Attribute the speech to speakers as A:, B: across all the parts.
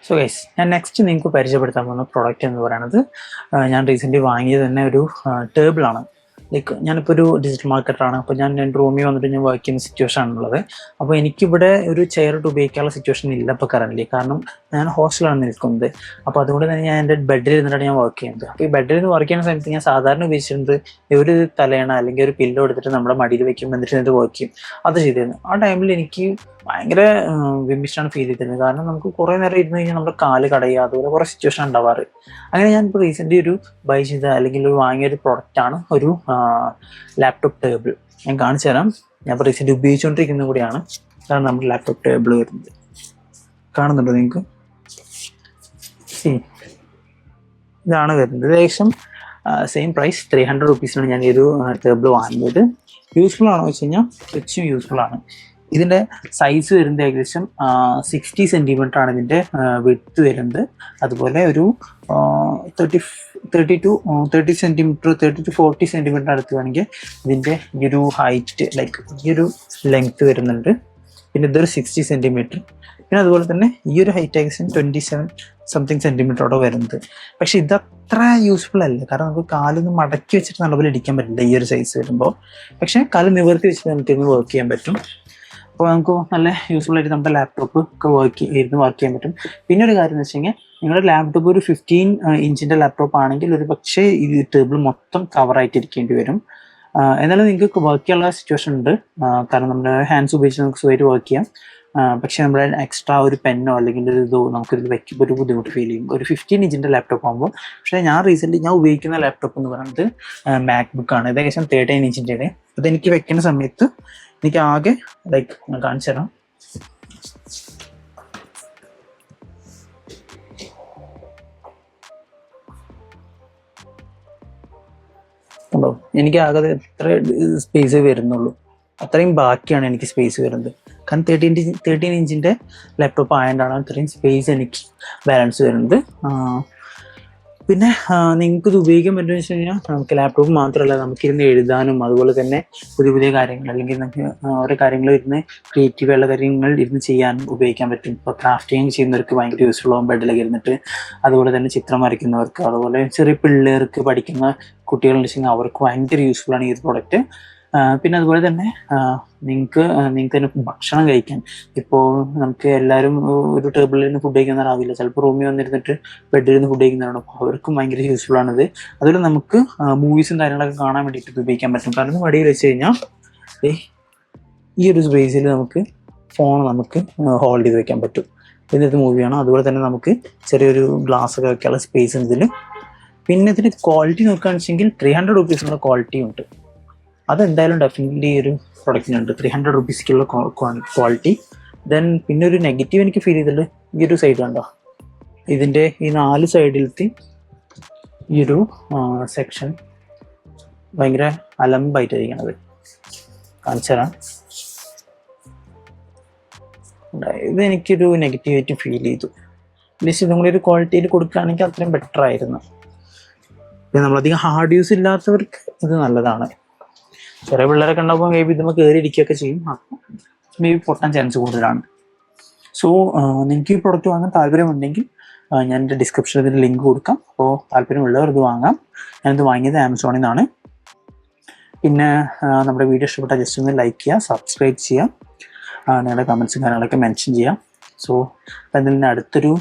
A: So guys, ഞാൻ next നിങ്ങൾക്ക് പരിചയപ്പെടുത്താൻ പോകുന്ന പ്രോഡക്റ്റ് എന്ന് പറയുന്നത് ഞാൻ റീസെൻ്റ്ലി വാങ്ങിയത് തന്നെ ഒരു ടേബിളാണ്. ലൈക്ക് ഞാനിപ്പോൾ ഒരു ഡിജിറ്റൽ മാർക്കറ്റാണ്. അപ്പോൾ ഞാൻ എൻ്റെ റൂമിൽ വന്നിട്ട് ഞാൻ വർക്ക് ചെയ്യുന്ന സിറ്റുവേഷൻ ആണുള്ളത്. അപ്പോൾ എനിക്കിവിടെ ഒരു ചെയറിട്ട് ഉപയോഗിക്കാനുള്ള സിറ്റുവേഷൻ ഇല്ല ഇപ്പോൾ കറൻ്റ്, കാരണം ഞാൻ ഹോസ്റ്റലാണ് നിൽക്കുന്നത്. അപ്പോൾ അതുകൊണ്ട് തന്നെ ഞാൻ എൻ്റെ ബെഡിൽ ഇരുന്നിട്ടാണ് ഞാൻ വർക്ക് ചെയ്യുന്നത്. അപ്പോൾ ഈ ബെഡിൽ നിന്ന് വർക്ക് ചെയ്യുന്ന സമയത്ത് ഞാൻ സാധാരണ ഉപയോഗിച്ചിരുന്നത് ഒരു തലയണ അല്ലെങ്കിൽ ഒരു പില്ലോ എടുത്തിട്ട് നമ്മുടെ മടിയിൽ വെക്കും, എന്നിട്ട് വർക്ക് ചെയ്യും. അത് ചെയ്തിരുന്നു. ആ ടൈമിൽ എനിക്ക് ഭയങ്കര വിമിഷ്ടാണ് ഫീൽ ചെയ്തിരുന്നത്. കാരണം നമുക്ക് കുറേ നേരം ഇരുന്ന് കഴിഞ്ഞാൽ നമ്മുടെ കാല് കടയുക, അതുപോലെ കുറേ സിറ്റുവേഷൻ ഉണ്ടാവാറ്. അങ്ങനെ ഞാനിപ്പോൾ റീസെൻ്റ്ലി ഒരു ബൈ ചെയ്ത അല്ലെങ്കിൽ ഒരു വാങ്ങിയൊരു പ്രൊഡക്റ്റാണ് ഒരു ലാപ്ടോപ്പ് ടേബിൾ. ഞാൻ കാണിച്ചു തരാം. ഞാൻ ഇപ്പോൾ റീസെൻ്റ് ഉപയോഗിച്ചുകൊണ്ടിരിക്കുന്നത് കൂടിയാണ്. അതാണ് നമ്മുടെ ലാപ്ടോപ്പ് ടേബിൾ വരുന്നത്. കാണുന്നുണ്ടോ നിങ്ങൾക്ക്? ഇതാണ് വരുന്നത്. ഏകദേശം സെയിം പ്രൈസ് 300 റുപ്പീസിനാണ് ഞാൻ ഈ ഒരു ടേബിൾ വാങ്ങിയത്. യൂസ്ഫുൾ ആണോ വെച്ച് കഴിഞ്ഞാൽ തികച്ചും യൂസ്ഫുൾ ആണ്. ഇതിൻ്റെ സൈസ് വരുന്നത് ഏകദേശം 60 സെൻറ്റിമീറ്റർ ആണ് ഇതിൻ്റെ വിഡ്ത്ത് വരുന്നത്. അതുപോലെ ഒരു 30 സെൻറ്റിമീറ്റർ 30 to 40 സെൻറ്റിമീറ്റർ അടുത്ത് വേണമെങ്കിൽ ഇതിൻ്റെ ഈ ഒരു ഹൈറ്റ്, ലൈക്ക് ഈ ഒരു ലെങ്ത്ത് വരുന്നുണ്ട്. പിന്നെ ഇതൊരു 60 സെൻറ്റിമീറ്റർ. പിന്നെ അതുപോലെ തന്നെ ഈ ഒരു ഹൈറ്റ് ഏകദേശം 27 സംതിങ് സെൻറ്റിമീറ്ററോടെ വരുന്നത്. പക്ഷെ ഇതത്ര യൂസ്ഫുൾ അല്ല, കാരണം നമുക്ക് കാലൊന്ന് മടക്കി വെച്ചിട്ട് നല്ലപോലെ ഇടിക്കാൻ പറ്റില്ല ഈ ഒരു സൈസ് വരുമ്പോൾ. പക്ഷേ കാല് നിവർത്തി വെച്ചിട്ട് നമുക്കിന്ന് വർക്ക് ചെയ്യാൻ പറ്റും. അപ്പോൾ നമുക്ക് നല്ല യൂസ്ഫുൾ ആയിട്ട് നമ്മുടെ ലാപ്ടോപ്പ് ഒക്കെ വർക്ക് ചെയ്യാൻ പറ്റും. പിന്നെ ഒരു കാര്യം എന്ന് വെച്ച് കഴിഞ്ഞാൽ, നിങ്ങളുടെ ലാപ്ടോപ്പ് ഒരു 15 ഇഞ്ചിൻ്റെ ലാപ്ടോപ്പ് ആണെങ്കിൽ ഒരു പക്ഷേ ഈ ടേബിൾ മൊത്തം കവറായിട്ടിരിക്കേണ്ടി വരും. എന്നാലും നിങ്ങൾക്ക് വർക്ക് ചെയ്യാനുള്ള സിറ്റുവേഷൻ ഉണ്ട്, കാരണം നമ്മുടെ ഹാൻഡ്സ് ഉപയോഗിച്ച് നമുക്ക് സുഖമായിട്ട് വർക്ക് ചെയ്യാം. പക്ഷേ നമ്മുടെ എക്സ്ട്രാ ഒരു പെന്നോ അല്ലെങ്കിൽ ഒരു ഇതോ നമുക്കിതിൽ വയ്ക്കുമ്പോൾ ഒരു ബുദ്ധിമുട്ട് ഫീൽ ചെയ്യും ഒരു 15 ഇഞ്ചിൻ്റെ ലാപ്ടോപ്പ് ആകുമ്പോൾ. പക്ഷേ ഞാൻ ഉപയോഗിക്കുന്ന ലാപ്ടോപ്പ് എന്ന് പറയുന്നത് മാക്ബുക്കാണ്. ഇത് ഏകദേശം 13 ഇഞ്ചിൻ്റെ. അതെനിക്ക് വെക്കുന്ന സമയത്ത് എനിക്ക് ആകെ ലൈക്ക് ഞാൻ കാണിച്ചു തരാം. ഉണ്ടോ? എനിക്ക് ആകെ എത്ര സ്പേസ് വരുന്നുള്ളൂ, അത്രയും ബാക്കിയാണ് എനിക്ക് സ്പേസ് വരുന്നത്. കാരണം 13 ഇഞ്ചിൻ്റെ ലാപ്ടോപ്പ് ആയതുകൊണ്ടാണ് അത്രയും സ്പേസ് എനിക്ക് ബാലൻസ് വരുന്നത്. പിന്നെ നിങ്ങൾക്ക് ഇത് ഉപയോഗിക്കാൻ പറ്റുമെന്ന് വെച്ച് കഴിഞ്ഞാൽ, നമുക്ക് ലാപ്ടോപ്പ് മാത്രമല്ല, നമുക്കിരുന്ന് എഴുതാനും അതുപോലെ തന്നെ പുതിയ കാര്യങ്ങൾ അല്ലെങ്കിൽ നമുക്ക് ഓരോ കാര്യങ്ങൾ ഇരുന്ന് ക്രിയേറ്റീവായുള്ള കാര്യങ്ങൾ ഇരുന്ന് ചെയ്യാനും ഉപയോഗിക്കാൻ പറ്റും. ഇപ്പോൾ ക്രാഫ്റ്റിംഗ് ചെയ്യുന്നവർക്ക് ഭയങ്കര യൂസ്ഫുൾ ആകും ബെഡിലൊക്കെ ഇരുന്നിട്ട്. അതുപോലെ തന്നെ ചിത്രം വരയ്ക്കുന്നവർക്ക്, അതുപോലെ ചെറിയ പിള്ളേർക്ക് പഠിക്കുന്ന കുട്ടികളുടെ വെച്ചാൽ അവർക്ക് ഭയങ്കര യൂസ്ഫുൾ ആണ് ഈ ഒരു പ്രോഡക്റ്റ്. പിന്നെ അതുപോലെ തന്നെ നിങ്ങൾക്ക് തന്നെ ഭക്ഷണം കഴിക്കാൻ, ഇപ്പോൾ നമുക്ക് എല്ലാവരും ഒരു ടേബിളിൽ നിന്ന് ഫുഡ് കഴിക്കുന്നവരാവില്ല, ചിലപ്പോൾ റൂമിൽ വന്നിരുന്നിട്ട് ബെഡിൽ നിന്ന് ഫുഡ് കഴിക്കുന്നവരാണ്. അപ്പോൾ അവർക്കും ഭയങ്കര യൂസ്ഫുൾ ആണിത്. അതുപോലെ നമുക്ക് മൂവീസും കാര്യങ്ങളൊക്കെ കാണാൻ വേണ്ടിയിട്ട് ഉപയോഗിക്കാൻ പറ്റും. കാരണം വടിയിൽ വെച്ച് കഴിഞ്ഞാൽ ഈ ഒരു സ്പേസിൽ നമുക്ക് ഫോൺ നമുക്ക് ഹോൾഡ് ചെയ്ത് വെക്കാൻ പറ്റും. ഇതിനകത്ത് മൂവിയാണ്. അതുപോലെ തന്നെ നമുക്ക് ചെറിയൊരു ഗ്ലാസ് ഒക്കെ വെക്കാനുള്ള സ്പേസ് ഉണ്ട് ഇതിൽ. പിന്നെ ഇതിന് ക്വാളിറ്റി നോക്കുകയാണെന്ന് വെച്ചെങ്കിൽ 300 റുപ്പീസിനുള്ള ക്വാളിറ്റി ഉണ്ട്. അതെന്തായാലും ഡെഫിനറ്റ്ലി ഒരു പ്രൊഡക്റ്റിനുണ്ട് 300 റുപ്പീസിക്കുള്ള ക്വാളിറ്റി. ദെൻ പിന്നെ ഒരു നെഗറ്റീവ് എനിക്ക് ഫീൽ ചെയ്തിട്ടുള്ളത് ഈ ഒരു സൈഡ് കണ്ടോ, ഇതിൻ്റെ ഈ 4 സൈഡിലത്തെ ഈ ഒരു സെക്ഷൻ ഭയങ്കര അലമ്പായിട്ടായിരിക്കണത്. കാണിച്ചു തരാം. ഇത് എനിക്കൊരു നെഗറ്റീവായിട്ട് ഫീൽ ചെയ്തു. അറ്റ്ലീസ്റ്റ് ഇതും കൂടി ഒരു ക്വാളിറ്റിയിൽ കൊടുക്കുകയാണെങ്കിൽ അത്രയും ബെറ്റർ ആയിരുന്നു. പിന്നെ നമ്മളധികം ഹാർഡ് യൂസ് ഇല്ലാത്തവർക്ക് ഇത് നല്ലതാണ്. ചെറിയ പിള്ളേരൊക്കെ ഉണ്ടാകുമ്പോൾ മേ ബി ഇതുമ്പോൾ കയറി ഇരിക്കുകയൊക്കെ ചെയ്യും, അപ്പോൾ മേ ബി പൊട്ടാൻ ചാൻസ് കൂടുതലാണ്. സോ നിങ്ങൾക്ക് ഈ പ്രൊഡക്റ്റ് വാങ്ങാൻ താല്പര്യമുണ്ടെങ്കിൽ ഞാൻ എൻ്റെ ഡിസ്ക്രിപ്ഷനിൽ ഇതിൻ്റെ ലിങ്ക് കൊടുക്കാം. അപ്പോൾ താല്പര്യമുള്ളവർ ഇത് വാങ്ങാം. ഞാനിത് വാങ്ങിയത് ആമസോണിൽ നിന്നാണ്. പിന്നെ നമ്മുടെ വീഡിയോ ഇഷ്ടപ്പെട്ടാൽ ജസ്റ്റ് ഒന്ന് ലൈക്ക് ചെയ്യുക, സബ്സ്ക്രൈബ് ചെയ്യാം, നിങ്ങളുടെ കമൻസും കാര്യങ്ങളൊക്കെ മെൻഷൻ ചെയ്യാം. സോ അതിൽ നിന്ന് അടുത്തൊരു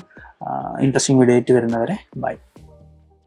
A: ഇൻട്രസ്റ്റിംഗ് വീഡിയോ ആയിട്ട് വരുന്നവരെ ബൈ.